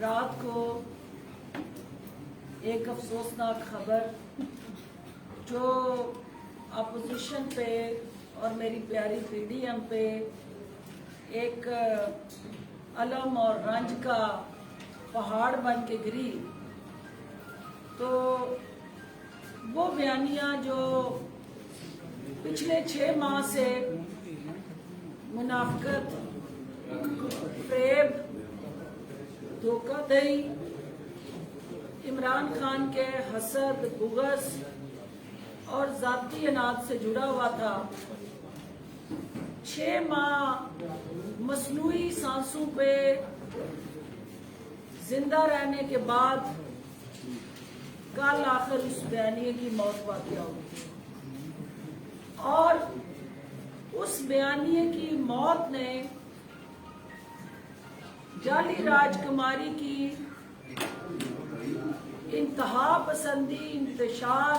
رات کو ایک افسوسناک خبر جو اپوزیشن پہ اور میری پیاری پی ڈی ایم پہ ایک الم اور رنج کا پہاڑ بن کے گری، تو وہ بیانیہ جو پچھلے 6 ماہ سے منافقت، فریب، دھوکہ دہی، عمران خان کے حسد، بغض اور ذاتی اناد سے جڑا ہوا تھا، 6 ماہ مصنوعی سانسوں پہ زندہ رہنے کے بعد کل آخر اس بیانیے کی موت واقع ہوئی، اور اس بیانیے کی موت نے جعلی راج کماری کی انتہا پسندی، انتشار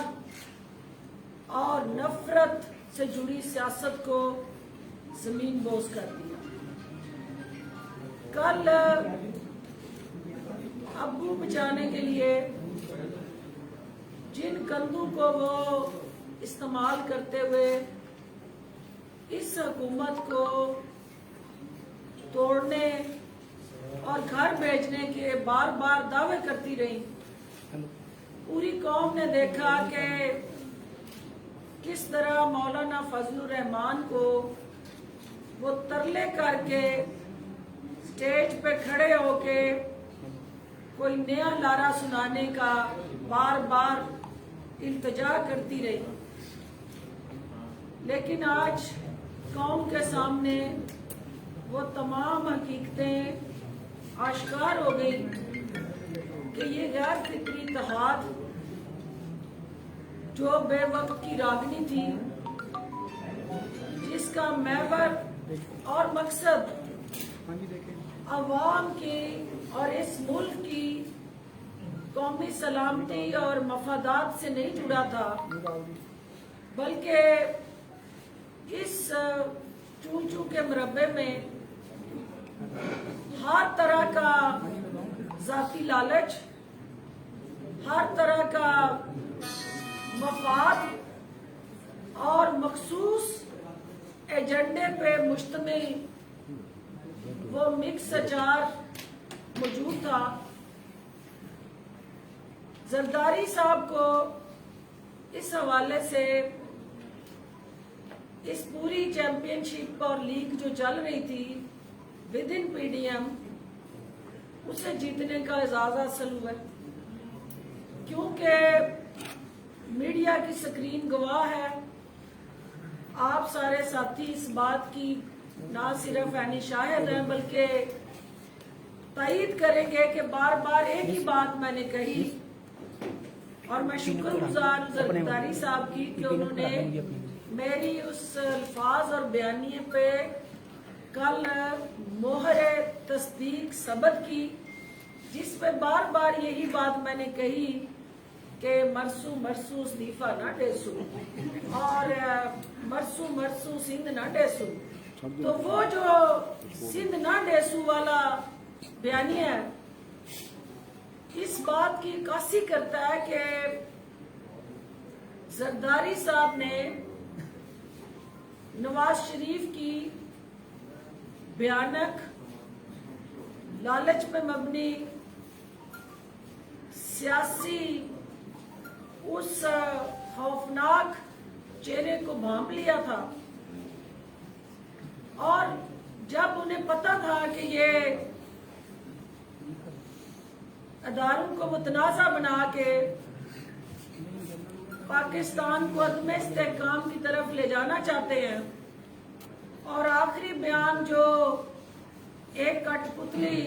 اور نفرت سے جڑی سیاست کو زمین بوس کر دیا۔ کل ابو بچانے کے لیے جن کندھوں کو وہ استعمال کرتے ہوئے اس حکومت کو توڑنے اور گھر بھیجنے کے بار بار دعوے کرتی رہی، پوری قوم نے دیکھا کہ کس طرح مولانا فضل الرحمان کو وہ ترلے کر کے سٹیج پہ کھڑے ہو کے کوئی نیا لارا سنانے کا بار بار التجا کرتی رہی، لیکن آج قوم کے سامنے وہ تمام حقیقتیں آشکار ہو گئی کہ یہ غیر فطری اتحاد جو بے وقت کی راگنی تھی، جس کا محور اور مقصد عوام کی اور اس ملک کی قومی سلامتی اور مفادات سے نہیں جڑا تھا، بلکہ اس چون چون کے مربع میں ہر طرح کا ذاتی لالچ، ہر طرح کا مفاد اور مخصوص ایجنڈے پہ مشتمل وہ مکس اچار موجود تھا۔ زرداری صاحب کو اس حوالے سے اس پوری چیمپئن شپ اور لیگ جو چل رہی تھی within P D M, اسے جیتنے کا اعزاز حاصل ہوا، کیونکہ میڈیا کی سکرین گواہ ہے، آپ سارے ساتھی اس بات کی نہ صرف عینی شاہد ہیں بلکہ تائید کریں گے کہ بار بار ایک ہی بات میں نے کہی، اور میں شکر گزار زرداری صاحب کی کہ انہوں نے میری اس الفاظ اور بیانیے پہ کل مہر تصدیق ثبت کی، جس پہ بار بار یہی بات میں نے کہی کہ مرسو مرسو استعفیٰ نہ ڈیسو اور مرسو مرسو سندھ نہ ڈیسو، تو وہ جو سندھ نہ ڈیسو والا بیانیہ ہے اس بات کی عکاسی کرتا ہے کہ زرداری صاحب نے نواز شریف کی بھیانک، لالچ پہ مبنی سیاسی اس خوفناک چہرے کو بھانپ لیا تھا، اور جب انہیں پتا تھا کہ یہ اداروں کو متنازع بنا کے پاکستان کو عدم استحکام کی طرف لے جانا چاہتے ہیں، اور آخری بیان جو ایک کٹ پتلی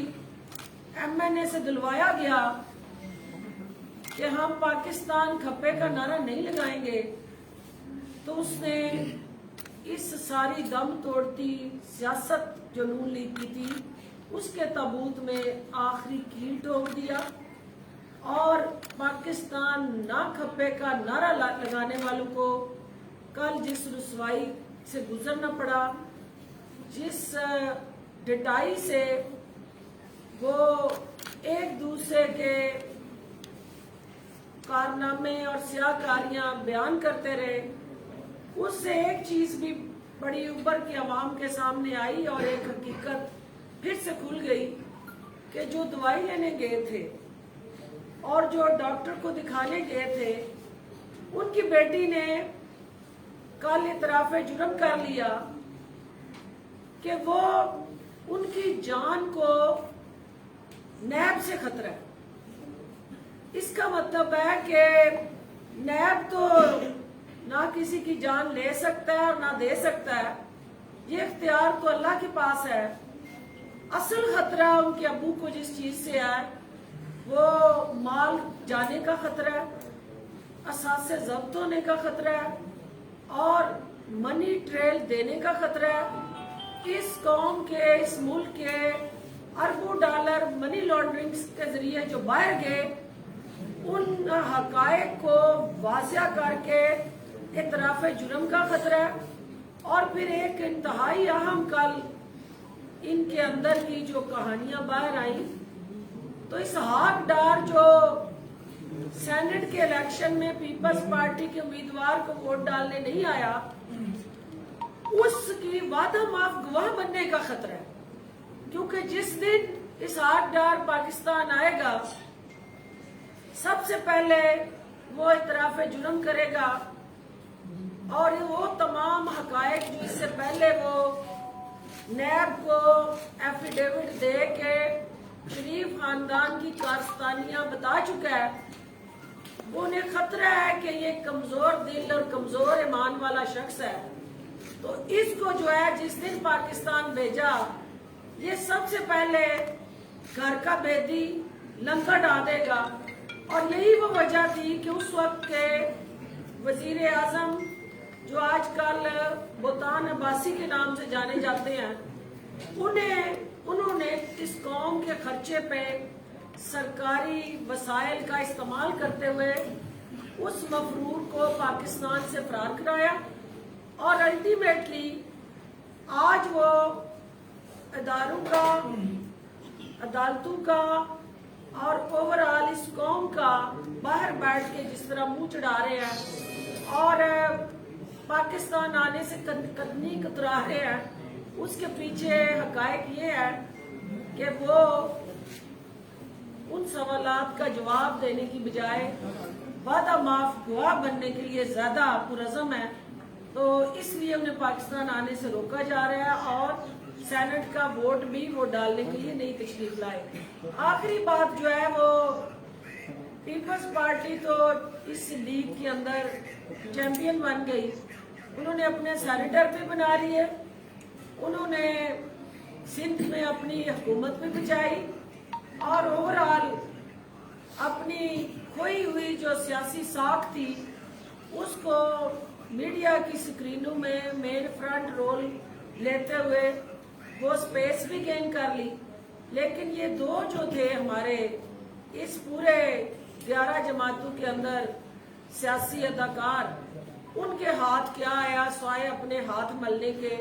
ایم این اے سے دلوایا گیا کہ ہم پاکستان کھپے کا نعرہ نہیں لگائیں گے، تو اس نے اس ساری دم توڑتی سیاست جو نون لیگ کی تھی اس کے تابوت میں آخری کیل ٹھوک دیا، اور پاکستان نہ کھپے کا نعرہ لگانے والوں کو کل جس رسوائی سے گزرنا پڑا، جس ڈٹائی سے وہ एक दूसरे के कारनामे और सियाकारियां बयान करते रहे, उससे एक चीज भी बड़ी उभर के अवाम के सामने आई और एक हकीकत फिर से खुल गई कि जो दवाई लेने गए थे और जो डॉक्टर को दिखाने गए थे, उनकी बेटी ने कल इतराफ़ जुर्म कर लिया कि वो उनकी जान को नैब से खतरा है। इसका मतलब है कि नैब तो ना किसी की जान ले सकता है और ना दे सकता है, ये इख्तियार तो अल्लाह के पास है। असल खतरा उनके अबू को जिस चीज से है वो माल जाने का खतरा है, असासे जब्त होने का खतरा है और मनी ट्रेल देने का खतरा है। इस कौम के, इस मुल्क के अरबों डॉलर मनी लॉन्ड्रिंग के जरिए जो बाहर गए, उन हकायक को वाज़िया करके इतराफ़ जुर्म का खतरा है। और फिर एक इंतहाई अहम कल इनके अंदर की जो कहानियां बाहर आई, तो इसहाक डार जो सेनेट के इलेक्शन में पीपल्स पार्टी के उम्मीदवार को वोट डालने नहीं आया, उसकी वादा माफ गवाह बनने का खतरा है। क्योंकि जिस दिन इसहाक डार पाकिस्तान आएगा, सबसे पहले वो इतराफ़ जुर्म करेगा और वो तमाम हकायक जो इससे पहले वो नैब को एफिडेविट दे के शरीफ खानदान की कारस्तानियां बता चुका है, वो उन्हें खतरा है कि ये कमजोर दिल और कमजोर ईमान वाला शख्स है। तो इसको जो है जिस दिन पाकिस्तान भेजा, ये सबसे पहले घर का बेदी लंका डाल देगा। और यही वो वजह थी कि उस वक्त के वजीर आजम जो आजकल बोतान अब्बासी के नाम से जाने जाते हैं, उन्होंने इस कौम के खर्चे पे सरकारी वसाइल का इस्तेमाल करते हुए उस मफरूर को पाकिस्तान से फरार कराया और अल्टीमेटली आज वो इदारों का, अदालतों का और ओवरऑल इस कौम का बाहर बैठ के जिस तरह मुंह चढ़ा रहे हैं और पाकिस्तान आने से कदमी कतरा रहे हैं, उसके पीछे हकायक ये है कि वो उन सवालात का जवाब देने की बजाय वादा माफ गवाह बनने के लिए ज्यादा पुरज़म है। तो इसलिए उन्हें पाकिस्तान आने से रोका जा रहा है और सेनेट का वोट भी वो डालने के लिए नई तशरीफ लाए। आखिरी बात जो है वो पीपल्स पार्टी तो इस लीग के अंदर चैंपियन बन गई। उन्होंने अपने सेनेटर भी बना लिए, उन्होंने सिंध में अपनी हुकूमत भी बचाई और ओवरऑल अपनी खोई हुई जो सियासी साख थी उसको मीडिया की स्क्रीनों में मेन फ्रंट रोल लेते हुए वो स्पेस भी गेन कर ली। लेकिन ये दो जो थे हमारे इस पूरे 11 जमातों के अंदर सियासी अदाकार, उनके हाथ क्या आया स्वाय अपने हाथ मलने के।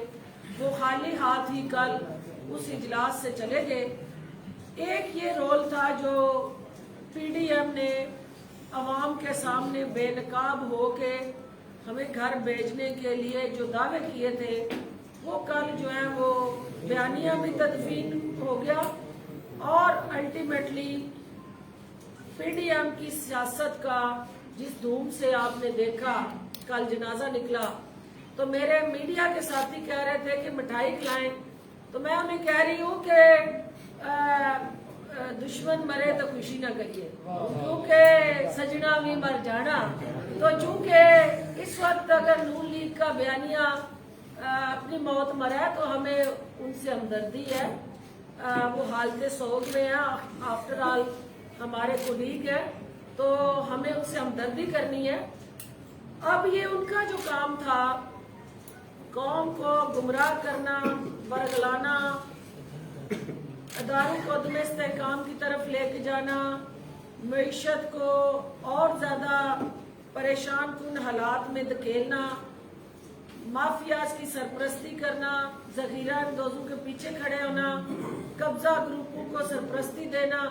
वो खाली हाथ ही कल उस इजलास से चले गए। एक ये रोल था जो पीडीएम ने अवाम के सामने बेनकाब होके हमें घर भेजने के लिए जो दावे किए थे, वो कल जो है वो बयानिया भी तदफीन हो गया और अल्टीमेटली पीडीएम की सियासत का जिस धूम से आपने देखा कल जनाजा निकला, तो मेरे मीडिया के साथी कह रहे थे कि मिठाई खिलाएं, तो मैं उन्हें कह रही हूँ कि दुश्मन मरे तो खुशी ना करिए, क्योंकि सजना भी मर जाना। तो चूंकि इस वक्त अगर नून लीग का बयानिया अपनी मौत मरा है तो हमें उनसे हमदर्दी है। वो हालत सोग में है, आफ्टर ऑल हमारे कोलीग है, तो हमें उनसे हमदर्दी करनी है। अब ये उनका जो काम था कौम को गुमराह करना, बरगलाना, अदारों को अदम इस्तेहकाम की तरफ लेके जाना, मईशत को और ज्यादा परेशान कुन हालात में धकेलना, माफियाज की सरपरस्ती करना, जखीरा अंदोजों के पीछे खड़े होना, कब्जा ग्रुपों को सरपरस्ती देना,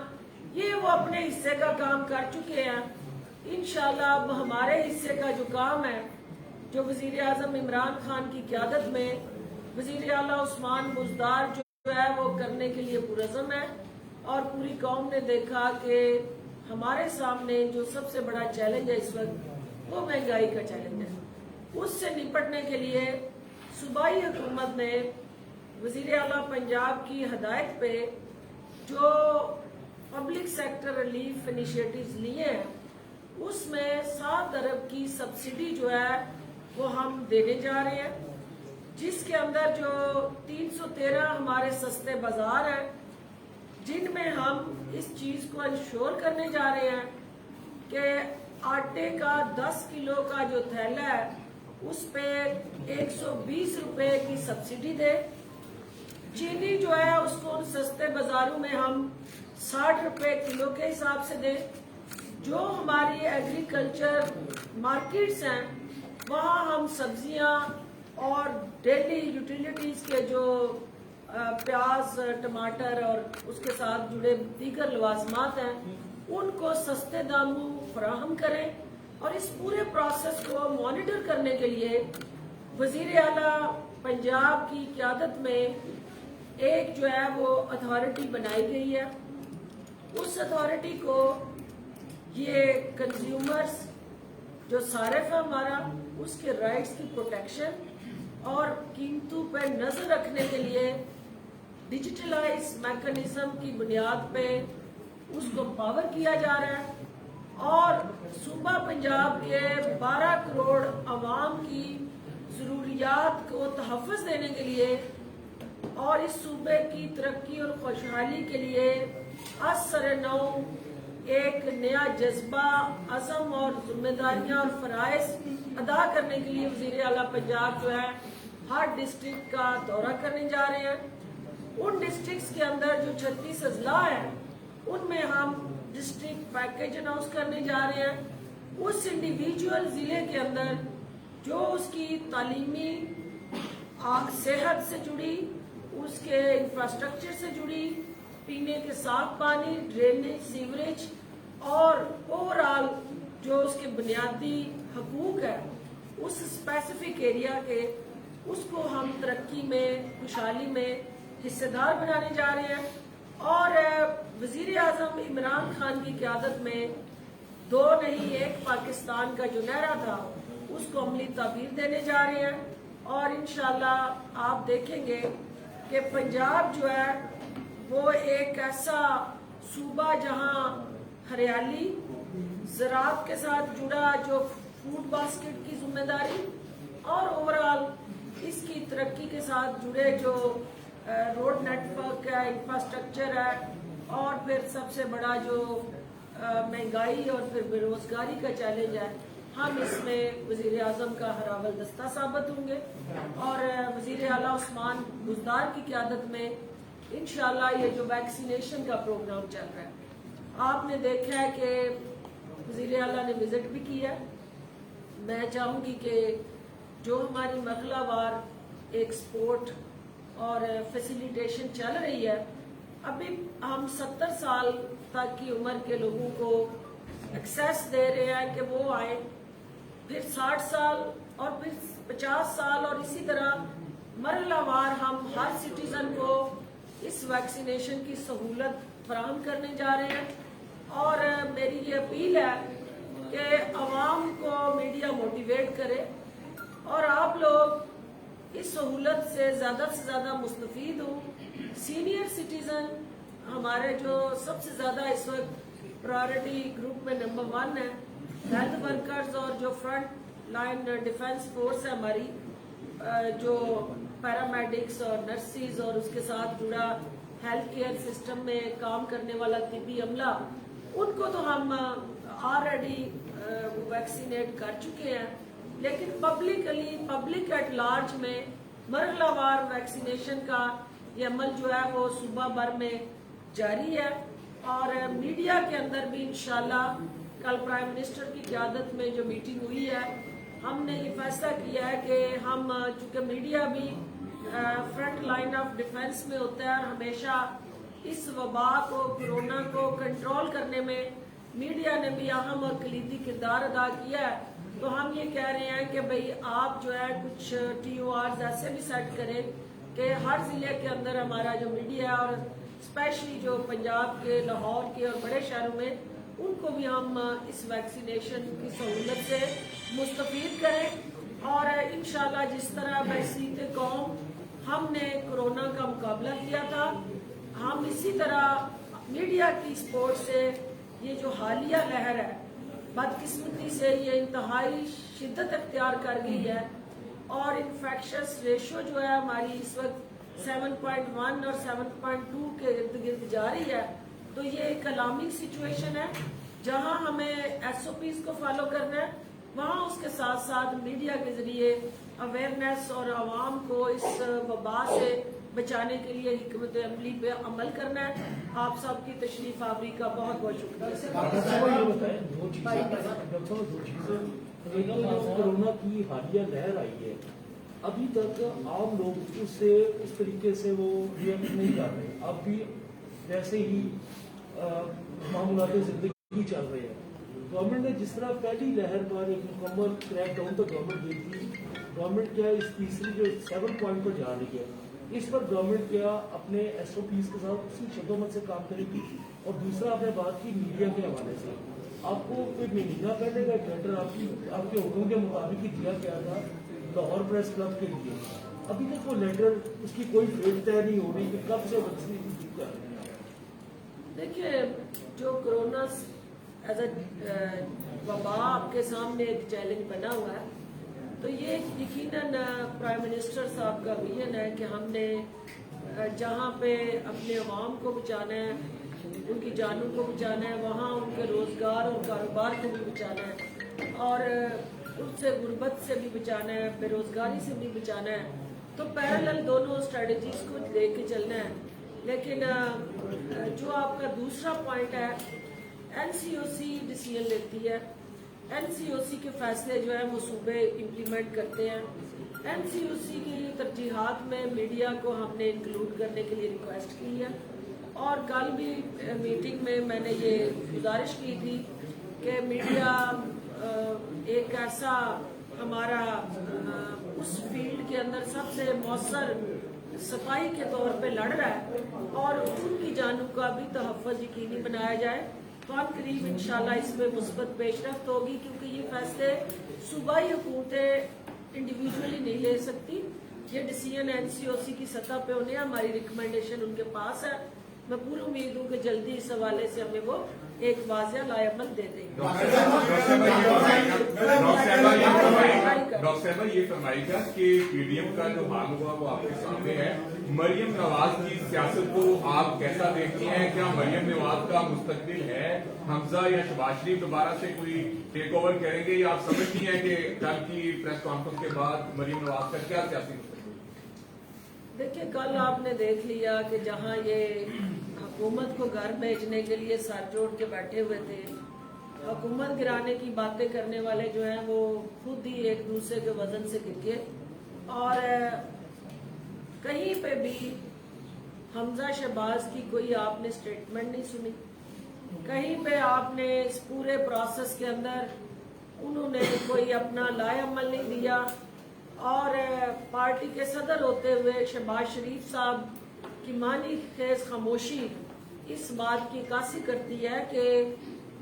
یہ وہ اپنے حصے کا کام کر چکے ہیں. انشاءاللہ اب ہمارے حصے کا جو کام ہے، جو وزیر اعظم عمران خان کی قیادت میں وزیر اعلیٰ عثمان بزدار جو ہے وہ کرنے کے لیے پرعزم ہے. اور پوری قوم نے دیکھا کہ ہمارے سامنے جو سب سے بڑا چیلنج ہے اس وقت وہ مہنگائی کا چیلنج ہے. اس سے نپٹنے کے لیے صوبائی حکومت نے وزیر اعلیٰ پنجاب کی ہدایت پہ جو پبلک سیکٹر ریلیف انیشیٹیوز لیے ہیں، اس میں 7 ارب کی سبسڈی جو ہے وہ ہم دینے جا رہے ہیں، جس کے اندر جو 313 ہمارے سستے بازار ہیں، جن میں ہم اس چیز کو انشور کرنے جا رہے ہیں کہ آٹے کا 10 کلو کا جو تھیلا ہے اس پہ 120 روپے کی سبسڈی دے. چینی جو ہے اس کو ان سستے بازاروں میں ہم 60 روپے کلو کے حساب سے دیں. جو ہماری ایگریکلچر مارکیٹس ہیں وہاں ہم سبزیاں اور ڈیلی یوٹیلیٹیز کے جو پیاز، ٹماٹر اور اس کے ساتھ جڑے دیگر لوازمات ہیں ان کو سستے داموں فراہم کریں. اور اس پورے پروسیس کو مانیٹر کرنے کے لیے وزیر اعلیٰ پنجاب کی قیادت میں ایک جو ہے وہ اتھارٹی بنائی گئی ہے. اس اتھارٹی کو یہ کنزیومرز جو صارف ہے ہمارا، اس کے رائٹس کی پروٹیکشن اور قیمتوں پہ نظر رکھنے کے لیے ڈیجیٹلائز میکانزم کی بنیاد پہ اس کو پاور کیا جا رہا ہے. اور صوبہ پنجاب کے 12 کروڑ عوام کی ضروریات کو تحفظ دینے کے لیے اور اس صوبے کی ترقی اور خوشحالی کے لیے از سر نو ایک نیا جذبہ، عزم اور ذمہ داریاں اور فرائض ادا کرنے کے لیے وزیر اعلیٰ پنجاب جو ہے ہر ڈسٹرکٹ کا دورہ کرنے جا رہے ہیں. ان ڈسٹرکٹس کے اندر جو 36 اضلاع ہیں ان میں ہم ڈسٹرکٹ پیکیج اناؤنس کرنے جا رہے ہیں. اس انڈیویجول ضلع کے اندر جو اس کی تعلیمی صحت سے جڑی، اس کے انفراسٹرکچر سے جڑی، پینے کے صاف پانی، ڈرینیج، سیوریج اور اوور آل جو اس کے بنیادی حقوق ہے اس اسپیسیفک ایریا کے، اس کو ہم ترقی میں، خوشحالی میں حصے دار بنانے جا رہے ہیں. اور وزیر اعظم عمران خان کی قیادت میں 2 نہیں 1 پاکستان کا جو نعرہ تھا اس کو عملی تعبیر دینے جا رہے ہیں. اور انشاءاللہ آپ دیکھیں گے کہ پنجاب جو ہے وہ ایک ایسا صوبہ جہاں ہریالی، زراعت کے ساتھ جڑا جو فوڈ باسکٹ کی ذمہ داری اور اوورآل اس کی ترقی کے ساتھ جڑے جو روڈ نیٹ ورک ہے، انفراسٹرکچر ہے، اور پھر سب سے بڑا جو مہنگائی اور پھر بے روزگاری کا چیلنج ہے، ہم اس میں وزیر اعظم کا ہراول دستہ ثابت ہوں گے. اور وزیر اعلیٰ عثمان بزدار کی قیادت میں انشاءاللہ یہ جو ویکسینیشن کا پروگرام چل رہا ہے، آپ نے دیکھا ہے کہ وزیر اعلیٰ نے وزٹ بھی کیا. میں چاہوں گی کہ جو ہماری مرحلہ وار ایک سپورٹ اور فیسیلیٹیشن چل رہی ہے، ابھی ہم 70 سال تک کی عمر کے لوگوں کو ایکسیس دے رہے ہیں کہ وہ آئیں، پھر 60 سال اور پھر 50 سال، اور اسی طرح مرحلہ وار ہم ہر سٹیزن کو اس ویکسینیشن کی سہولت فراہم کرنے جا رہے ہیں. اور میری یہ اپیل ہے کہ عوام کو میڈیا موٹیویٹ کرے اور آپ لوگ اس سہولت سے زیادہ مستفید ہوں. سینئر سٹیزن ہمارے جو سب سے زیادہ اس وقت پرائرٹی گروپ میں نمبر 1 ہے، ہیلتھ ورکرز اور جو فرنٹ لائن ڈیفنس فورس ہے ہماری، جو پیرامیڈکس اور نرسز اور اس کے ساتھ جڑا ہیلتھ کیئر سسٹم میں کام کرنے والا طبی عملہ، ان کو تو ہم آلریڈی ویکسینیٹ کر چکے ہیں. لیکن پبلک ایٹ لارج میں مرحلہ وار ویکسینیشن کا یہ عمل جو ہے وہ صوبہ بھر میں جاری ہے. اور میڈیا کے اندر بھی انشاءاللہ کل پرائم منسٹر کی قیادت میں جو میٹنگ ہوئی ہے، ہم نے یہ فیصلہ کیا ہے کہ ہم چونکہ میڈیا بھی فرنٹ لائن آف ڈیفنس میں ہوتا ہے اور ہمیشہ इस वबा को, कोरोना को कंट्रोल करने में मीडिया ने भी अहम और कलीदी किरदार अदा किया है। तो हम ये कह रहे हैं कि भाई आप जो है कुछ TORs ऐसे भी सेट करें कि हर जिले के अंदर हमारा जो मीडिया है, और स्पेशली जो पंजाब के, लाहौर के और बड़े शहरों में, उनको भी हम इस वैक्सीनेशन की सहूलत से मुस्तफीद करें। और इंशाल्लाह जिस तरह बहसीत कौम हमने कोरोना का मुकाबला किया था, हम इसी तरह मीडिया की सपोर्ट से ये जो हालिया लहर है, बदकिस्मती से ये इंतहाई शिद्दत अख्तियार कर गई है और इन्फेक्शस रेशो जो है हमारी इस वक्त 7.1 और 7.2 के इर्द गिर्द जा रही है। तो ये एक अलार्मिंग सिचुएशन है जहां हमें SOPs को फॉलो करना है, वहां उसके साथ साथ मीडिया के जरिए अवेयरनेस और आवाम को इस वबा से बचाने के लिए हिकमत अमली पे अमल करना है। आप सबकी तशरीफ आवरी का बहुत बहुत शुक्रिया। कोरोना की हालिया लहर आई है, अभी तक आम लोग उससे उस तरीके से वो रिएक्ट नहीं कर रहे, अब भी वैसे ही मामूलात जिंदगी चल रहे हैं। गवर्नमेंट ने जिस तरह पहली लहर पर एक मुकम्मल क्रैक डाउन तो गवर्नमेंट दी थी, गवर्नमेंट क्या इस तीसरी जो 7 पॉइंट पर जा रही है, इस पर गवर्नमेंट क्या अपने SOPs के साथ उसी शब्दों से काम करेगी? और दूसरा आपने बात की मीडिया के हवाले से, आपको कोई महीना पहले का टेंडर आपके हुक्म के मुताबिक ही दिया गया था लाहौर प्रेस क्लब के लिए, अभी तक वो लेटर उसकी कोई डेट तय नहीं हो रही कि कब से वैक्सीन कर रहे हैं। देखिए, जो कोरोना एज ए वबा आपके सामने एक चैलेंज बना हुआ है, तो ये यकीनन प्राइम मिनिस्टर साहब का विजन है कि हमने जहाँ पे अपने अवाम को बचाना है, उनकी जानों को बचाना है, वहाँ उनके रोज़गार और कारोबार को भी बचाना है और उनसे गुर्बत से भी बचाना है, बेरोज़गारी से भी बचाना है। तो पैरेलल दोनों स्ट्रेटजीज को लेके चलना है। लेकिन जो आपका दूसरा पॉइंट है, NCOC डिसीजन लेती है, NCOC के फैसले जो है वो सूबे इम्प्लीमेंट करते हैं। NCOC की तरजीहात में मीडिया को हमने इंक्लूड करने के लिए रिक्वेस्ट की है और कल भी मीटिंग में मैंने ये गुजारिश की थी कि मीडिया एक ऐसा हमारा उस फील्ड के अंदर सबसे मौसर सफाई के तौर पे लड़ रहा है और उनकी जानों का भी तहफ़्फ़ुज़ यकीनी बनाया जाए। तो हम करीब इंशाल्लाह इसमें मुस्बत पेशरफ्त होगी, क्योंकि ये फैसले सूबाई हुकूमतें इंडिविजुअली नहीं ले सकती, ये डिसीजन NCOC की सतह पे होने, हमारी रिकमेंडेशन उनके पास है। मैं पूरी उम्मीद हूँ कि जल्दी इस हवाले से हमें वो एक वाज़ेह लाएमल दे देंगे। डॉक्टर साहब ये फरमाइएगा कि PDM का जो हाल हुआ वो आपके सामने है, मरियम नवाज की सियासत को आप कैसा देखती हैं? क्या मरियम नवाज का मुस्तकबिल है हमजा या शहबाज शरीफ दोबारा से कोई टेक ओवर करेंगे, या आप समझती हैं कि कल की प्रेस कॉन्फ्रेंस के बाद मरियम नवाज का क्या सियासी मुस्तकबिल? देखिए, कल आपने देख लिया कि जहाँ ये हुकूमत को घर भेजने के लिए सर जोड़ के बैठे हुए थे, हुकूमत गिराने की बातें करने वाले जो हैं वो खुद ही एक दूसरे के वजन से गिर गए और कहीं पे भी हमजा शहबाज की कोई आपने स्टेटमेंट नहीं सुनी, कहीं पे आपने इस पूरे प्रोसेस के अंदर उन्होंने कोई अपना लाएअमल नहीं दिया। और पार्टी के सदर होते हुए शहबाज शरीफ साहब की मानी खेज खामोशी इस बात की अक्कासी करती है कि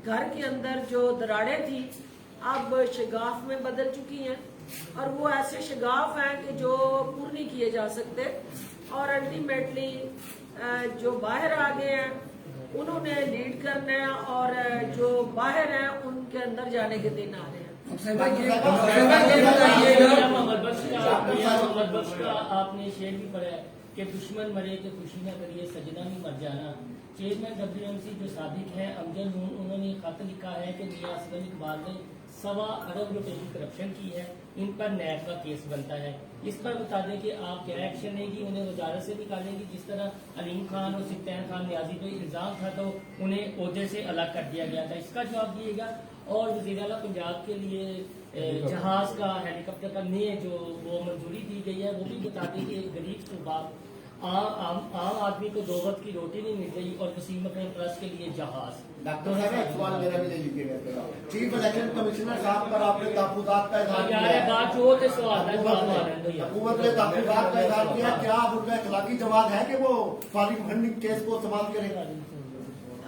घर के अंदर जो दरारें थी अब शगाफ में बदल चुकी हैं और वो ऐसे शगाफ हैं कि जो पूरे नहीं किए जा सकते और अल्टीमेटली जो बाहर आ गए हैं उन्होंने लीड करना है और जो बाहर हैं उनके अंदर जाने के दिन आ रहे हैं। आपने शेर भी पढ़ा है कि दुश्मन मरे कि खुशी न करिए सजना भी मर जाना। चेयरमैन WMC जो साबिक है अमजद नून, उन्होंने खत लिखा है कि मियां असगर इकबाल ने 1.25 अरब रुपए की करप्शन की है, इन पर नैब का केस बनता है। इस पर बता दें कि आप क्या एक्शन लेंगी, उन्हें वजारत से निकालेंगी? जिस तरह अलीम खान और सिफ्तान खान न्याजी पे इल्जाम था तो उन्हें ओहदे से अलग कर दिया गया था, इसका जवाब दिएगा। और वज़ीर आला पंजाब के लिए जहाज का हेलीकॉप्टर का नए जो वो मंजूरी दी गई है वो भी बता दें कि गरीब सूबा आम आदमी को 2 वक्त की रोटी नहीं मिल रही और वसीम अकरम ट्रस्ट के लिए जहाज। डॉक्टर साहब एक सवाल मेरा भी ले लीजिएगा। चीफ इलेक्शन कमिश्नर साहब पर आपने तहफुजात का इजहार किया है। बात जो होते सवाल है हुकूमत ने तहफुजात का इजहार किया, क्या उनका इखलाकी जवाब है कि वो फालिक फंडिंग केस को इस्तेमाल करें?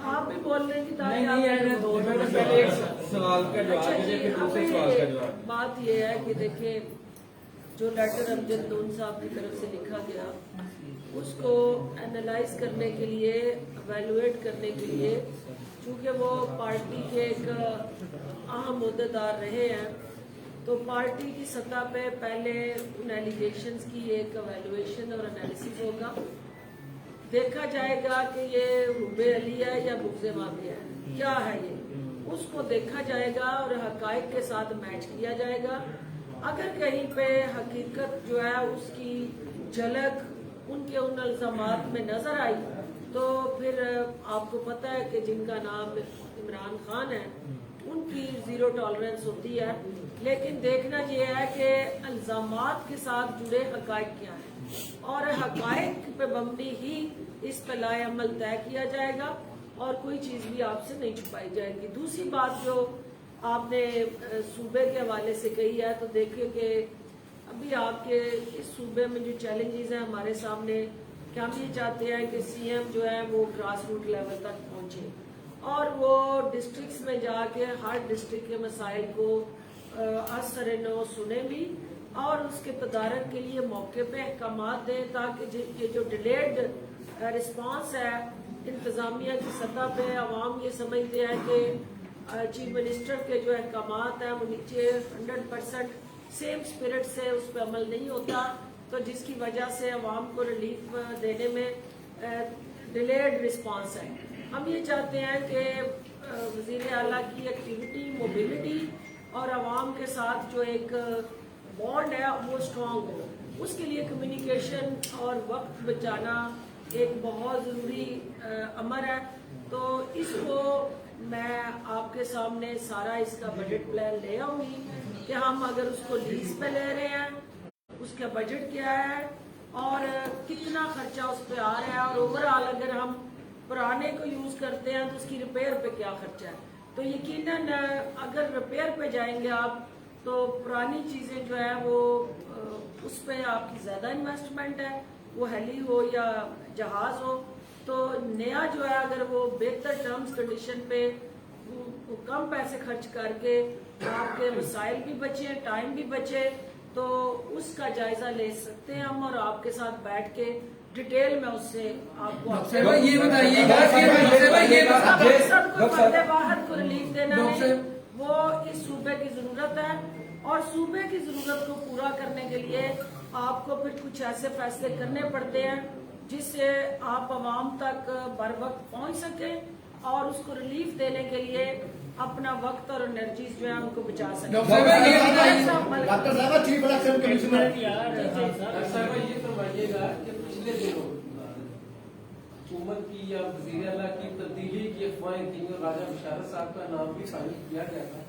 आप भी बोल रहे हैं कि ताकि नहीं, आप- नहीं, 2 मिनट पहले सवाल का जवाब अच्छा दीजिए, जी, फिर दूसरे हमें सवाल का जवाब। बात ये है कि देखिए जो लेटर अमजद लोन साहब की तरफ से लिखा गया उसको एनालाइज करने के लिए, एवेलुएट करने के लिए, चूंकि वो पार्टी के एक अहम अहदेदार रहे हैं, तो पार्टी की सतह पे पहले उन एलिगेशंस की एक एवेलुएशन और एनालिसिस होगा। देखा जाएगा कि ये रुबे अली है या बुग़्ज़े माफिया है, क्या है ये, उसको देखा जाएगा और हकाइक के साथ मैच किया जाएगा। अगर कहीं पे हकीकत जो है उसकी झलक उनके उन इल्जामात में नजर आई तो फिर आपको पता है कि जिनका नाम इमरान खान है उनकी जीरो टॉलरेंस होती है। लेकिन देखना ये है कि इल्जामात के साथ जुड़े हकाइक क्या है और हकाइक पे बमनी ही इस पे लाए अमल तय किया जाएगा और कोई चीज भी आपसे नहीं छुपाई जाएगी। दूसरी बात जो आपने सूबे के हवाले से कही है, तो देखिए कि अभी आपके इस सूबे में जो चैलेंजेस हैं हमारे सामने, कि हम ये चाहते हैं कि सीएम जो है वो ग्रास रूट लेवल तक पहुंचे और वो डिस्ट्रिक्ट्स में जाके हर डिस्ट्रिक्ट के मसाइल को असर नो सुने भी और उसके तदारक के लिए मौके पे अहकाम दें, ताकि ये जो डिलेड रिस्पांस है इंतजामिया की सतह पे अवाम ये समझते हैं कि चीफ मिनिस्टर के जो अहकाम हैं वो नीचे 100% सेम स्पिरिट से उस पर अमल नहीं होता, तो जिसकी वजह से अवाम को रिलीफ देने में डिलेड रिस्पांस है। हम ये चाहते हैं कि वज़ीर आला की एक्टिविटी, मोबिलिटी और अवाम के साथ जो एक बॉन्ड है वो स्ट्रॉन्ग हो। उसके लिए कम्युनिकेशन और वक्त बचाना एक बहुत ज़रूरी अमर है। तो इसको मैं आपके सामने सारा इसका बजट प्लान ले आऊंगी कि हम अगर उसको लीज पे ले रहे हैं उसका बजट क्या है और कितना खर्चा उस पर आ रहा है, और ओवरऑल अगर हम पुराने को यूज करते हैं तो उसकी रिपेयर पे क्या खर्चा है। तो यकीनन अगर रिपेयर पे जाएंगे आप तो पुरानी चीजें जो है वो उस पर आपकी ज्यादा इन्वेस्टमेंट है, वो हेली हो या जहाज हो। तो नया जो है अगर वो बेहतर टर्म्स कंडीशन पे वो कम पैसे खर्च करके आपके मसाइल भी बचे, टाइम भी बचे, तो उसका जायजा ले सकते हैं हम और आपके साथ बैठ के डिटेल में उससे आपको ये बताइएगा कि सबको पर्दे बाहर को रिलीफ देना है, वो इस सूबे की जरूरत है और सूबे की जरूरत को पूरा करने के लिए आपको फिर कुछ ऐसे फैसले करने पड़ते हैं जिससे आप आवाम तक बर वक्त पहुंच सके और उसको रिलीफ देने के लिए अपना वक्त और एनर्जीज जो है उनको बचा सके। डॉक्टर साहब चीफ इलेक्शन कमिश्नर साहब ये फरमाइएगा कि पिछले दिनों हुकूमत की या वज़ीर आला की तब्दीली की अफवाहें थी और राजा बशारत साहब का नाम भी शामिल किया गया था,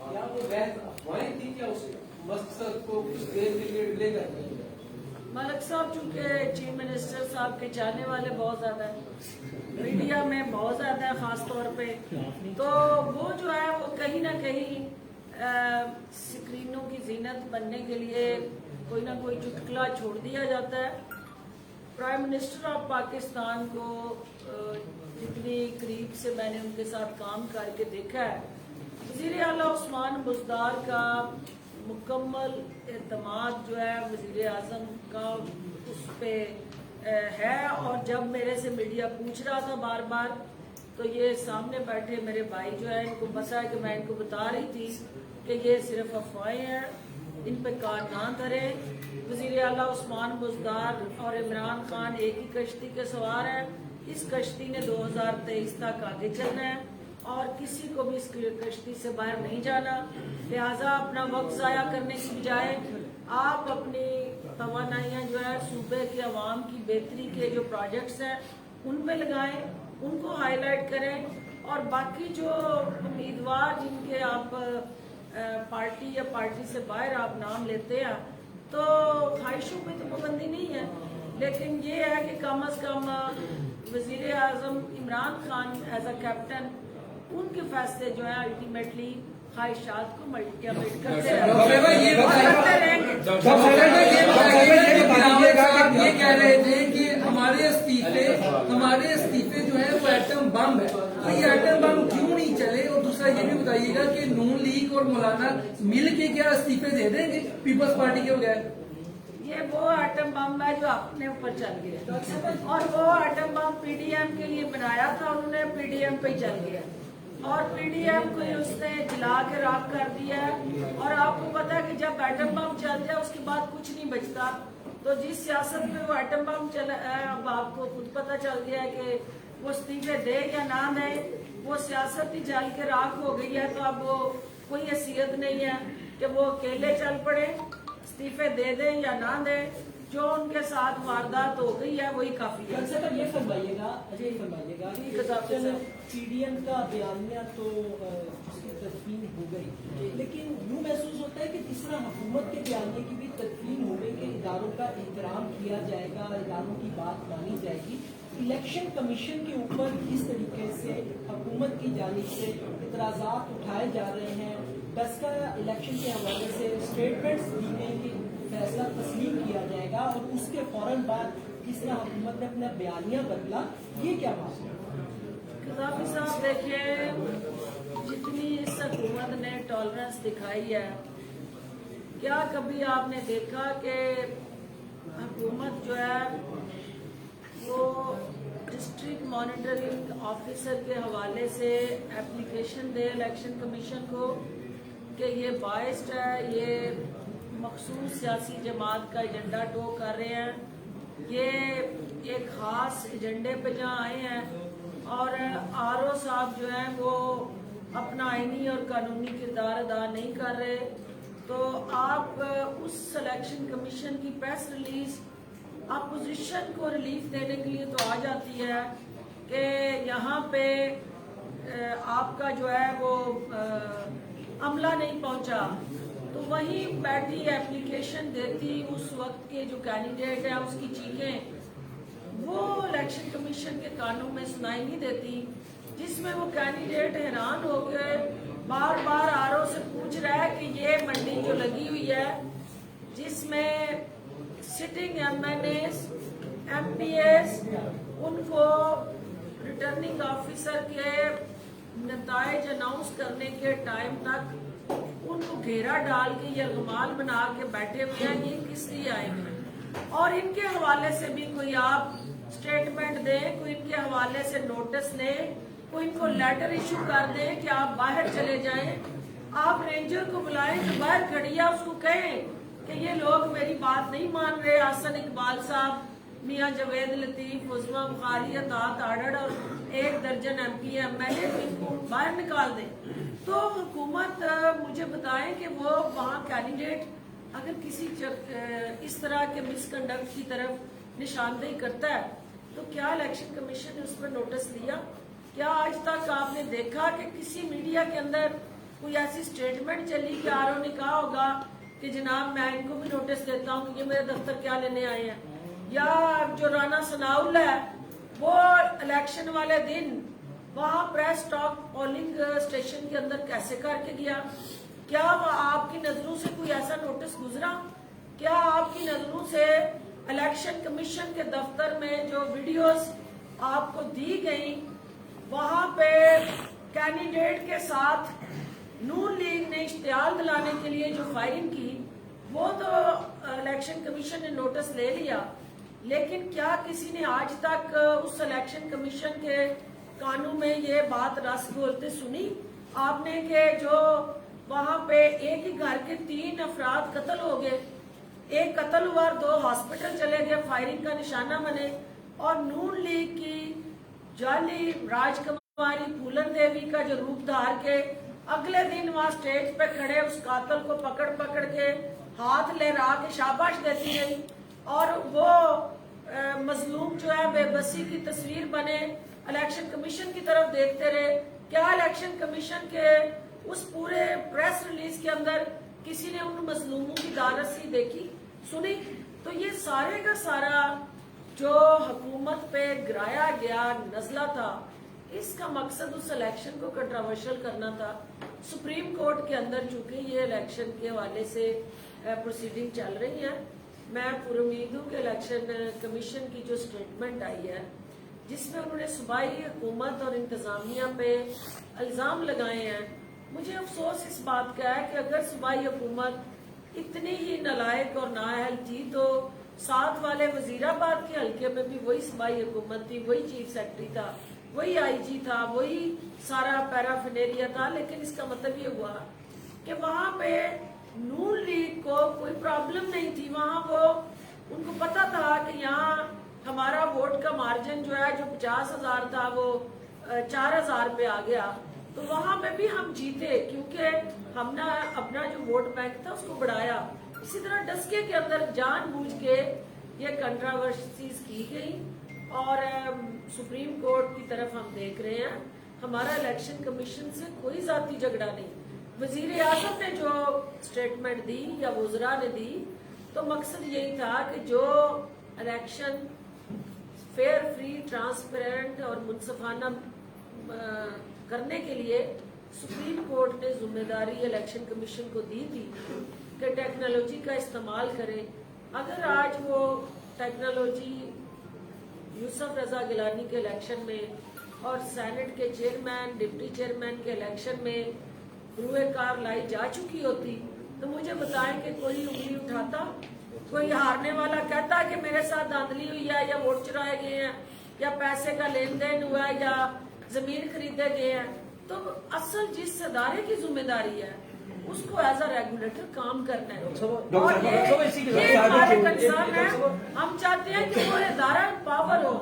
क्या वो महज अफवाहें थी, क्या उस मकसद को कुछ देर के लिए डिले कर दिया? मलिक साहब चूंकि चीफ मिनिस्टर साहब के चाहने वाले बहुत ज्यादा है, मीडिया में बहुत ज्यादा है खास तौर पे, तो वो जो है वो कहीं ना कहीं स्क्रीनों की जीनत बनने के लिए कोई ना कोई चुटकुला छोड़ दिया जाता है। प्राइम मिनिस्टर ऑफ पाकिस्तान को जितनी करीब से मैंने उनके साथ काम करके देखा है, वज़ीर आला उस्मान बुज़दार का मुकम्मल एतमाद जो है वज़ीर आज़म का उस पर है। और जब मेरे से मीडिया पूछ रहा था बार बार, तो ये सामने बैठे मेरे भाई जो है इनको पता है कि मैं इनको बता रही थी कि ये सिर्फ अफवाहें हैं, इन पर कार ना धरें। वज़ीर आला उस्मान बुज़दार और इमरान खान एक ही कश्ती के सवार हैं। इस कश्ती ने 2023 तक आगे चलना है और किसी को भी इस कश्ती से बाहर नहीं जाना। लिहाजा अपना वक्त ज़ाया करने की बजाय आप अपनी तवानाइयाँ जो है सूबे के अवाम की बेहतरी के जो प्रोजेक्ट्स हैं उन पे लगाएं, उनको हाईलाइट करें, और बाकी जो उम्मीदवार जिनके आप पार्टी या पार्टी से बाहर आप नाम लेते हैं तो ख्वाहिशों पे तो पाबंदी नहीं है, लेकिन ये है कि कम अज कम वजीर आजम Imran Khan as a captain उनके फैसले जो है अल्टीमेटली ख्वाहिशात को मल्टीप्लाई करते रहेंगे। ये कह रहे थे कि हमारे इस्तीफे जो है वो एटम बम है, तो ये एटम बम क्यों नहीं चले? और दूसरा ये भी बताइएगा कि नून लीग और मौलाना मिल के क्या इस्तीफे दे देंगे पीपल्स पार्टी के बगैर? ये वो एटम बम है जो अपने ऊपर चल गया, और वो एटम बम पीडीएम के लिए बनाया था उन्होंने, पीडीएम पे चल गया और पीडीएम को ही उसने जला के राख कर दिया है। और आपको पता है कि जब एटम बम चलता है उसके बाद कुछ नहीं बचता। तो जिस सियासत में वो एटम बम चला, अब आपको खुद पता चल गया है कि वो इस्तीफे दे या ना दे, वो सियासत ही जल के राख हो गई है। तो अब वो कोई हैसियत नहीं है कि वो अकेले चल पड़े, इस्तीफे दे दें या ना दें, जो उनके साथ वारदात हो गई है वही काफी है। सर ये फरमाइएगा, अजय फरमाइएगा कि पीडीएम का बयानिया तो उसकी तदफीन हो गई, लेकिन यूँ महसूस होता है कि जिस तरह हुकूमत के बयानिए की भी तदफीन हो गई कि इदारों का एहतराम किया जाएगा, इदारों की बात मानी जाएगी, इलेक्शन कमीशन के ऊपर किस तरीके से हुकूमत की जानिब से इतराज़ात उठाए जा रहे हैं, 10 का इलेक्शन के हवाले से स्टेटमेंट्स दी गई कि फैसला तस्लीम किया जाएगा और उसके फौरन बाद किस तरह हुकूमत ने अपना बयानिया बदला, ये क्या बात है? कज़ाफ़ी साहब देखिए, जितनी इस हुकूमत ने टॉलरेंस दिखाई है, क्या कभी आपने देखा कि हुकूमत जो है वो डिस्ट्रिक्ट मॉनिटरिंग ऑफिसर के हवाले से एप्लीकेशन दे इलेक्शन कमीशन को कि ये बाइस्ड है, ये मखसूस सियासी जमात का एजेंडा टो कर रहे हैं, ये एक ख़ास एजेंडे पे जहाँ आए हैं और आरओ साहब जो हैं वो अपना आईनी और कानूनी किरदार अदा नहीं कर रहे, तो आप उस सिलेक्शन कमीशन की प्रेस रिलीज अपोजिशन को रिलीफ देने के लिए तो आ जाती है कि यहाँ पे आपका जो है वो अमला नहीं पहुँचा, तो वही बैठी एप्लीकेशन देती उस वक्त के जो कैंडिडेट है उसकी चीखें वो इलेक्शन कमीशन के कानून में सुनाई नहीं देती, जिसमें वो कैंडिडेट हैरान हो गए, बार बार आरओ से पूछ रहा है कि ये मंडी जो लगी हुई है जिसमें सिटिंग एमएनएस एमपीएस उनको रिटर्निंग ऑफिसर के नताइज अनाउंस करने के टाइम तक उनको घेरा डाल के या रुमाल बना के बैठे हुए हैं, ये किस लिए आएंगे? और इनके हवाले से भी कोई आप स्टेटमेंट दें, कोई इनके हवाले से नोटिस लें, कोई इनको लेटर इशू कर दें कि आप बाहर चले जाएं, आप रेंजर को बुलाएं जो बाहर खड़ी है उसको कहें कि ये लोग मेरी बात नहीं मान रहे, हसन इकबाल साहब, मियां जावेद लतीफ, उस्मा बुखारी, अतात आड़ड़ और 1 दर्जन MP MLA इनको बाहर निकाल दें। तो हुकूमत मुझे बताएं कि वो वहाँ कैंडिडेट अगर किसी इस तरह के मिसकंडक्ट की तरफ निशानदेही करता है तो क्या इलेक्शन कमीशन ने उस पर नोटिस लिया? क्या आज तक आपने देखा कि किसी मीडिया के अंदर कोई ऐसी स्टेटमेंट चली कि आरओ ने कहा होगा कि जनाब मैं इनको भी नोटिस देता हूँ कि ये मेरे दफ्तर क्या लेने आए हैं? या जो राना सनाउल है वो इलेक्शन वाले दिन वहाँ प्रेस स्टॉक पोलिंग स्टेशन के अंदर कैसे करके गया? क्या आपकी नजरों से कोई ऐसा नोटिस गुजरा? क्या आपकी नजरों से इलेक्शन कमीशन के दफ्तर में जो वीडियोस आपको दी गई वहाँ पे कैंडिडेट के साथ नून लीग ने इश्तियाल दिलाने के लिए जो फायरिंग की वो तो इलेक्शन कमीशन ने नोटिस ले लिया, लेकिन क्या किसी ने आज तक उस इलेक्शन कमीशन के कानून में ये बात रस बोलते सुनी आपने कि जो वहाँ पे एक ही घर के 3 अफराद कत्ल हो गए, एक कत्ल हुआ और 2 हॉस्पिटल चले गए, फायरिंग का निशाना बने, और नून लीग की जाली राजकुमारी फूलन देवी का जो रूप धार के अगले दिन वहाँ स्टेज पे खड़े उस कातल को पकड़ पकड़ के हाथ लहरा के शाबाश देती रही, और वो मजलूम जो है बेबसी की तस्वीर बने इलेक्शन कमीशन की तरफ देखते रहे। क्या इलेक्शन कमीशन के उस पूरे प्रेस रिलीज के अंदर किसी ने उन मजलूमों की दारसी देखी, सुनी? तो ये सारे का सारा जो हुकूमत पे गिराया गया नज़ला था, इसका मकसद उस इलेक्शन को कंट्रोवर्शियल करना था। सुप्रीम कोर्ट के अंदर चूंकि ये इलेक्शन के हवाले से प्रोसीडिंग चल रही है, मैं पुरुमीद हूँ कि इलेक्शन कमीशन की जो स्टेटमेंट आई है जिसमें उन्होंने सूबाई हुकूमत और इंतजामिया पे इल्ज़ाम लगाए हैं, मुझे अफसोस इस बात का है कि अगर सूबाई हुकूमत इतनी ही नालायक और नाअहल थी तो साथ वाले वजीराबाद के हल्के में भी वही सूबाई हुकूमत थी, वही चीफ सेक्रेटरी था, वही आईजी था, वही सारा पैराफिनेरिया था। लेकिन इसका मतलब ये हुआ कि वहां पे नून लीग को कोई प्रॉब्लम नहीं थी। वहां वो उनको पता था कि यहाँ हमारा वोट का मार्जिन जो है, जो 50,000 था वो 4,000 पे आ गया, तो वहां पे भी हम जीते क्योंकि हमने अपना जो वोट बैंक था उसको बढ़ाया। इसी तरह डस्के के अंदर जानबूझ के ये कंट्रोवर्सीज की गई और सुप्रीम कोर्ट की तरफ हम देख रहे हैं। हमारा इलेक्शन कमीशन से कोई जाती झगड़ा नहीं। वजीर आजम ने जो स्टेटमेंट दी या वज़रा ने दी, तो मकसद यही था कि जो इलेक्शन फेयर, फ्री, ट्रांसपेरेंट और मुनसफाना करने के लिए सुप्रीम कोर्ट ने जिम्मेदारी इलेक्शन कमीशन को दी थी कि टेक्नोलॉजी का इस्तेमाल करें। अगर आज वो टेक्नोलॉजी यूसुफ रजा गिलानी के इलेक्शन में और सेनेट के चेयरमैन, डिप्टी चेयरमैन के इलेक्शन में रूए कार लाई जा चुकी होती, तो मुझे बताएं कि कोई उंगली उठाता? कोई हारने वाला कहता कि मेरे साथ धांधली हुई है, या वोट चुराए गए हैं, या पैसे का लेन देन हुआ है, या जमीन खरीदे गए हैं? तो असल जिस अदारे की जिम्मेदारी है उसको एज अ रेगुलेटर काम करना है। और ये हमारे कंसर्न है। हम चाहते हैं कि वो इदारा पावर हो,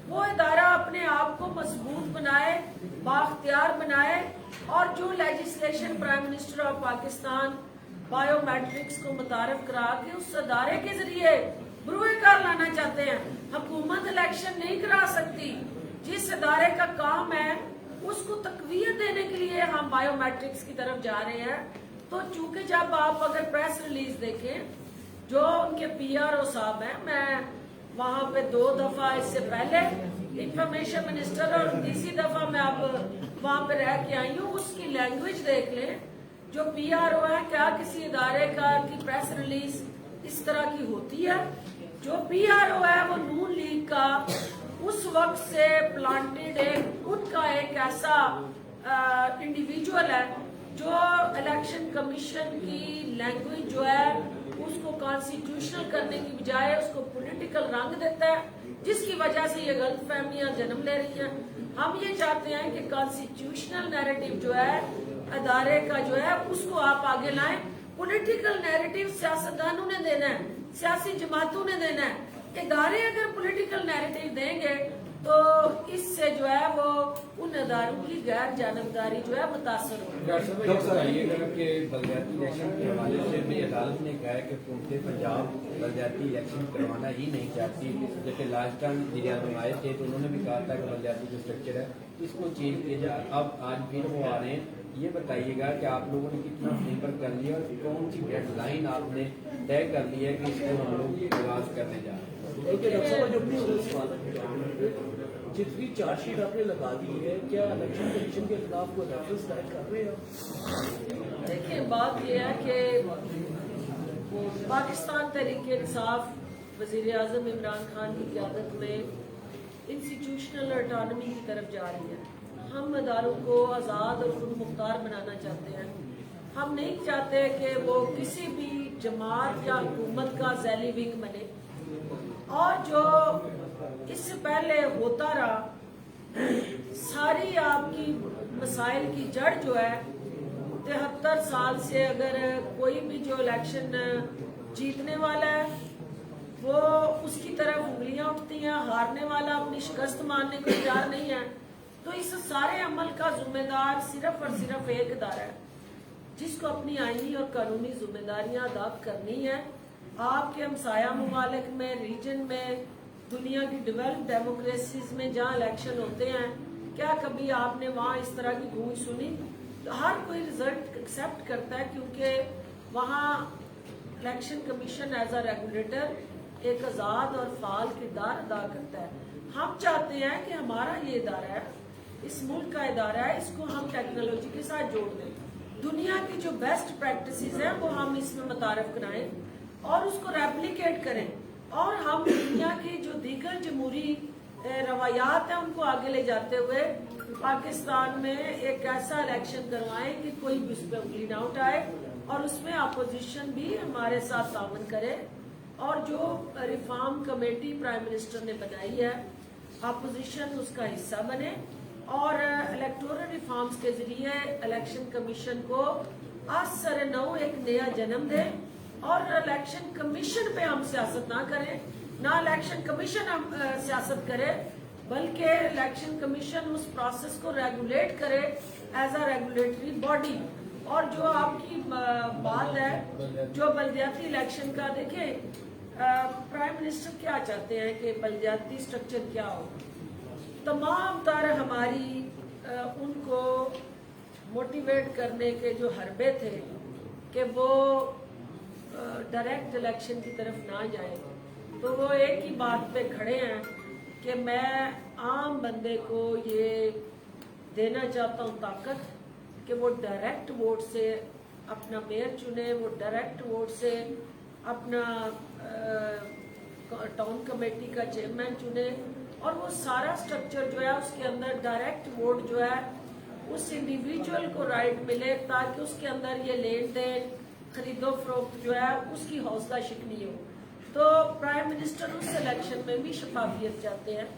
वो इदारा अपने आप को मजबूत बनाए, बाख्तियार बनाए, और जो legislation prime minister of Pakistan biometrics को मुतारफ करा के उस अदारे के जरिए बरूए कार लाना चाहते हैं। हुकूमत इलेक्शन नहीं करा सकती। जिस अदारे का काम है उसको तकवीयत देने के लिए हम बायोमेट्रिक्स की तरफ जा रहे हैं। तो चूंकि जब आप अगर प्रेस रिलीज देखें जो उनके पीआरओ साहब हैं, मैं वहां पे 2 दफा इससे पहले इंफॉर्मेशन मिनिस्टर और तीसरी दफा मैं अब वहां पे रह के आई हूँ, उसकी लैंग्वेज देख लें। जो पीआरओ है, क्या किसी इदारे का की प्रेस रिलीज इस तरह की होती है? जो पीआरओ है वो नून लीग का उस वक्त से प्लांटेड उनका एक ऐसा इंडिविजुअल है जो इलेक्शन कमीशन की लैंग्वेज जो है उसको कॉन्स्टिट्यूशनल करने की बजाय उसको पॉलिटिकल रंग देता है, जिसकी वजह से ये गलतफहमियां जन्म ले रही हैं। हम ये चाहते हैं कि कॉन्स्टिट्यूशनल नैरेटिव जो है अदारे का जो है उसको आप आगे लाएं। पॉलिटिकल नैरेटिव सियासतदानों ने देना है, सियासी जमातों ने देना है। इदारे अगर पॉलिटिकल नैरेटिव देंगे तो इससे जो है वो उन अदारों की गैर जानबदारी जो है मुतासर होगी। डॉक्टर साहब आइएगा कि बलदियाती इलेक्शन के हवाले से भी अदालत ने कहा है कि पूरे पंजाब बलदियाती इलेक्शन करवाना ही नहीं चाहती। जैसे लास्ट टाइम वज़ीर-ए-आज़म आए थे तो उन्होंने भी कहा था कि बलदियाती जो स्ट्रक्चर है इसको चेंज किया जाए। अब आज फिर वो आ रहे हैं, ये बताइएगा कि आप लोगों ने कितना फ्रेमवर्क कर लिया और कौन सी डेडलाइन आपने तय कर ली है कि इसको हम लोग आगाज करने जा रहे हैं? जितनी चार्जशीट आपने लगा दी है, क्या इलेक्शन कमीशन के खिलाफ कोई रेफरेंस दायर कर रहे हैं? देखिए, बात यह है कि पाकिस्तान तहरीक इंसाफ वजीर आजम इमरान खान की क़यादत में इंस्टीट्यूशनल ऑटोनॉमी की तरफ जा रही है। हम अदारों को आज़ाद और खुद मुख्तार बनाना चाहते हैं। हम नहीं चाहते कि वो किसी भी जमात या हुकूमत का ज़ैली विंग बने। और जो इससे पहले होता रहा, सारी आपकी मसाइल की जड़ जो है 73 साल से, अगर कोई भी जो इलेक्शन जीतने वाला है वो उसकी तरफ उंगलियां उठती हैं, हारने वाला अपनी शिकस्त मानने को तैयार नहीं है। तो इस सारे अमल का जिम्मेदार सिर्फ और सिर्फ एक इदारा है जिसको अपनी आईनी और कानूनी जिम्मेदारियां अदा करनी है। आपके हमसाया ममालिक में, रीजन में, दुनिया की डेवलप्ड डेमोक्रेसीज में जहाँ इलेक्शन होते हैं, क्या कभी आपने वहाँ इस तरह की गूंज सुनी? तो हर कोई रिजल्ट एक्सेप्ट करता है क्योंकि वहाँ election commission as a regulator एक आज़ाद और फाल किरदार अदा करता है। हम चाहते हैं कि हमारा ये इदारा है, इस मुल्क का इदारा है, इसको हम टेक्नोलॉजी के साथ जोड़ दें, दुनिया की जो बेस्ट प्रैक्टिसेस हैं वो हम इसमें मुतारफ कराएं और उसको रेप्लिकेट करें, और हम दुनिया की जो दीगर जमहूरी रवायात हैं उनको आगे ले जाते हुए पाकिस्तान में एक ऐसा इलेक्शन करवाएं कि कोई भी उस पर उंगली ना उठाए और उसमें अपोजिशन भी हमारे साथ तावन करे। और जो रिफॉर्म कमेटी प्राइम मिनिस्टर ने बनाई है, अपोजिशन उसका हिस्सा बने और इलेक्टोरल रिफॉर्म्स के जरिए इलेक्शन कमीशन को आज सर नौ एक नया जन्म दे, और इलेक्शन कमीशन पे हम सियासत ना करें, ना इलेक्शन कमीशन हम सियासत करे, बल्कि इलेक्शन कमीशन उस प्रोसेस को रेगुलेट करे एज अ रेगुलेटरी बॉडी। और जो आपकी बात है जो बलदियाती इलेक्शन का, देखें प्राइम मिनिस्टर क्या चाहते हैं कि बलदियाती स्ट्रक्चर क्या हो, तमाम तर हमारी उनको मोटिवेट करने के जो हरबे थे कि वो डायरेक्ट इलेक्शन की तरफ ना जाए, तो वो एक ही बात पे खड़े हैं कि मैं आम बंदे को ये देना चाहता हूँ ताकत कि वो डायरेक्ट वोट से अपना मेयर चुने, वो डायरेक्ट वोट से अपना टाउन कमेटी का चेयरमैन चुने, और वो सारा स्ट्रक्चर जो है उसके अंदर डायरेक्ट वोट जो है उस इंडिविजुअल को राइट मिले, ताकि उसके अंदर ये लेन देन खरीदो फरोख्त जो है उसकी हौसला शिकनी हो। तो प्राइम मिनिस्टर उस इलेक्शन में भी शफाफियत चाहते हैं,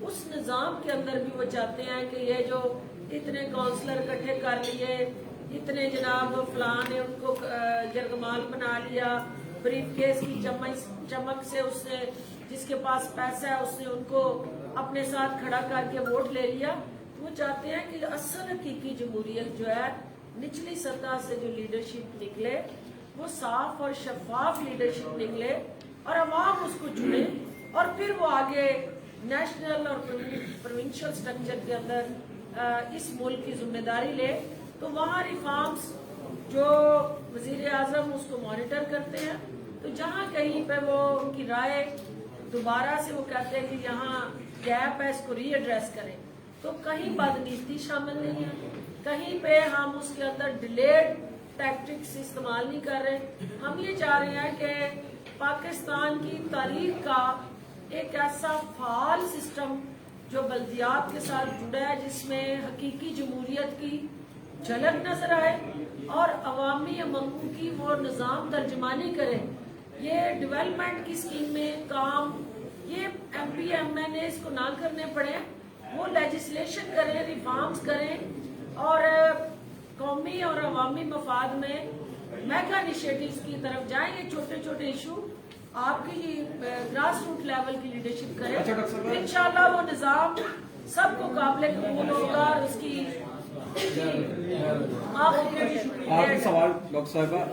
उस निज़ाम के अंदर भी वो चाहते हैं कि ये जो इतने काउंसलर इकट्ठे कर लिए, इतने जनाब फलां ने उनको जरगमाल बना लिया, ब्रीफ केस की चमक से उसने, जिसके पास पैसा है उसने उनको अपने साथ खड़ा करके वोट ले लिया। तो वो चाहते हैं कि असल हकीकी जमहूरियत जो है निचली सतह से जो लीडरशिप निकले वो साफ और शफाफ लीडरशिप निकले और अवाम उसको चुने, और फिर वो आगे नेशनल और प्रोविंशियल स्ट्रक्चर के अंदर इस मुल्क की जिम्मेदारी ले। तो वहाँ रिफॉर्म्स जो वजीर आजम उसको मॉनिटर करते हैं, तो जहाँ कहीं पे वो उनकी राय दोबारा से वो कहते हैं कि यहाँ गैप है, इसको रीएड्रेस करें, तो कहीं बदनीति शामिल नहीं है, कहीं पे हम उसके अंदर डिलेड टैक्टिक्स इस्तेमाल नहीं कर रहे। हम ये चाह रहे हैं कि पाकिस्तान की तारीख का एक ऐसा फाल सिस्टम जो बल्दियात के साथ जुड़ा है, जिसमें हकीकी जमहूरियत की झलक नजर आए और अवामी अमंगों की वो निज़ाम तर्जमानी करे। ये डेवलपमेंट की स्कीम में काम ये MP MNA इसको ना करने पड़े, वो लेजिस्लेशन करें, रिफॉर्म्स करें और कौमी और अवामी मफाद में मेगा इनिशिएटिव्स की तरफ जाएं। ये छोटे छोटे इशू आपकी ग्रास रूट लेवल की लीडरशिप करें, इंशाल्लाह वो निज़ाम सबको काबिल कबूल होगा। और उसकी आखिरी सवाल डॉक्टर साहिबा,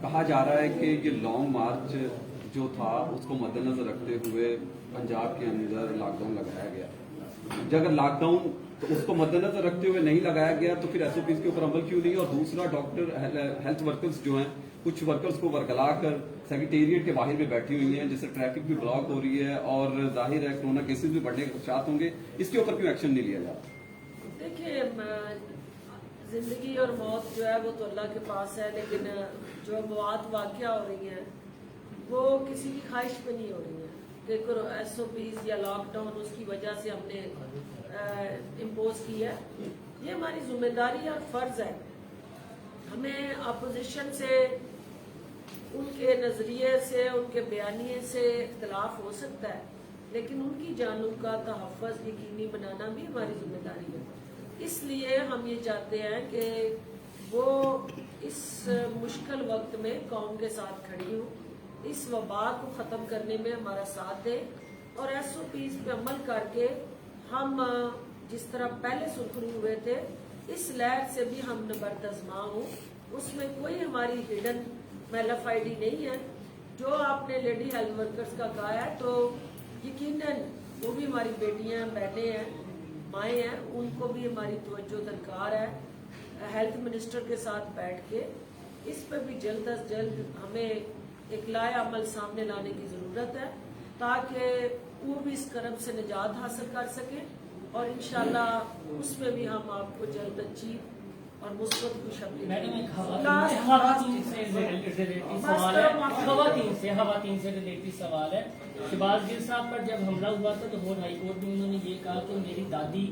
कहा जा रहा है कि ये लॉन्ग मार्च जो था उसको मद्देनजर रखते हुए पंजाब के अंदर लॉकडाउन लगाया गया। जब अगर लॉकडाउन तो उसको मद्देनजर रखते हुए नहीं लगाया गया तो फिर SOPs के ऊपर अमल क्यों नहीं? और दूसरा, डॉक्टर हेल्थ वर्कर्स जो हैं, कुछ वर्कर्स को वर्गला कर सेक्रेटेरिएट के बाहर में बैठी हुई हैं, जिससे ट्रैफिक भी ब्लॉक हो रही है और जाहिर है कोरोना केसेस भी बढ़ने के खदशात होंगे, इसके ऊपर क्यों एक्शन नहीं लिया जा रहा? देखिए, जिंदगी और मौत जो है वो तो अल्लाह के पास है, लेकिन जो मौत वाक़या हो रही है वो किसी की ख्वाहिश पे नहीं हो रही है कि SOPs या लॉकडाउन उसकी वजह से हमने इम्पोज की है। ये हमारी जिम्मेदारी और फर्ज है। हमें अपोजिशन से, उनके नजरिए से, उनके बयानिए से इख्तलाफ हो सकता है, लेकिन उनकी जानों का तहफ़्फ़ुज़ यकीनी बनाना भी हमारी जिम्मेदारी है। इसलिए हम ये चाहते हैं कि वो इस मुश्किल वक्त में कौम के साथ खड़ी हो, इस वबा को ख़त्म करने में हमारा साथ दे और SOPs पे अमल करके हम जिस तरह पहले सुरखरू हुए थे इस लहर से भी हम नबरदज़मा हो। उसमें कोई हमारी हिडन मैलाफाइडी नहीं है। जो आपने लेडी हेल्थ वर्कर्स का कहा है, तो यकीनन वो भी हमारी बेटियां, बहनें हैं, माएँ हैं, उनको भी हमारी तवज्जो दरकार है। हेल्थ मिनिस्टर के साथ बैठ के इस पर भी जल्द अज जल्द हमें एक लाया अमल सामने लाने की ज़रूरत है। ताकि वो भी इस कर्म से निजात हासिल कर सके और इंशाल्लाह उसमें भी हम आपको जल्द अच्छी और मुस्बत खुशखबरी मैडम एक Last- खवातीन से रिलेटेड सवाल है, खवातीन से रिलेटेड सवाल है। शहबाज गिल साहब पर जब हमला हुआ था तो लाहौर हाई कोर्ट में उन्होंने ये कहा कि मेरी दादी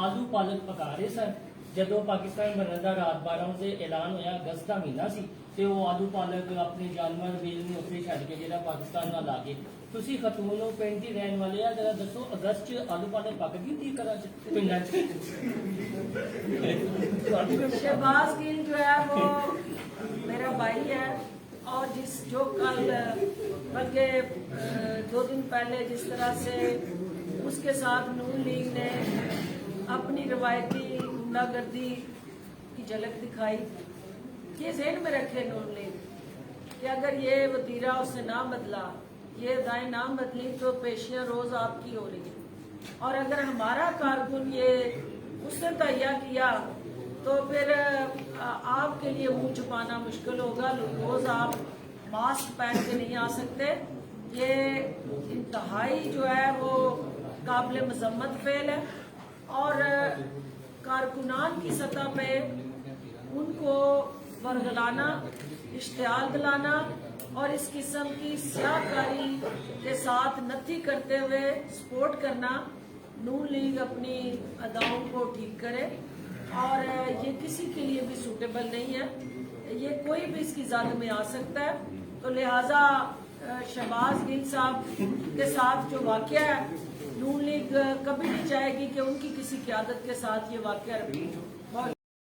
आलू पालक पका रहे सन, ਜਦੋਂ ਪਾਕਿਸਤਾਨ ਬਣਨ ਦਾ ਰਾਤ 12 ਵਜੇ ਐਲਾਨ ਹੋਇਆ, ਅਗਸਤ ਦਾ ਮਹੀਨਾ ਸੀ ਤੇ ਉਹ ਆਲੂ ਪਾਲਕ ਆਪਣੇ ਜਾਨਵਰ ਵੇਲ ਨੂੰ ਉੱਥੇ ਛੱਡ ਕੇ ਜਿਹੜਾ ਪਾਕਿਸਤਾਨ ਨਾਲ ਆ ਗਏ। ਤੁਸੀਂ ਖਤੂਨ ਨੂੰ ਪਿੰਡ ਦੀ ਰਹਿਣ ਵਾਲੇ ਆ, ਜਰਾ ਦੱਸੋ ਅਗਸਤ 'ਚ ਆਲੂ ਪਾਲਕ ਪੱਕ ਗਈ ਹੁੰਦੀ ਘਰਾਂ 'ਚ ਪਿੰਡਾਂ 'ਚ? शहबाज गिल जो है वो मेरा भाई है और जो कल बल्कि 2 दिन पहले जिस तरह से उसके साथ नून लीग ने अपनी रवायती गुंडागर्दी की झलक दिखाई, ये ज़हन में रखे नून लीग कि अगर ये वतीरा उसने ना बदला, ये अदाएं ना बदली तो पेशियां रोज आपकी हो रही है। और अगर हमारा कारकुन ये उसने तैयार किया तो फिर आपके लिए मुंह छुपाना मुश्किल होगा। रोज आप मास्क पहन के नहीं आ सकते। ये इंतहाई जो है वो काबिल मजम्मत फेल है और कारकुनान की सतह पे उनको वरगलाना, इश्तियाल दिलाना और इस किस्म की स्याहकारी के साथ नथी करते हुए सपोर्ट करना, नून लीग अपनी अदाओं को ठीक करे और ये किसी के लिए भी सूटेबल नहीं है। ये कोई भी इसकी ज़द में आ सकता है। तो लिहाजा शहबाज गिल साहब के साथ जो वाक़या है, नून लीग कभी नहीं चाहेगी कि उनकी किसी क़यादत के साथ ये वाक़या रिपीट हो।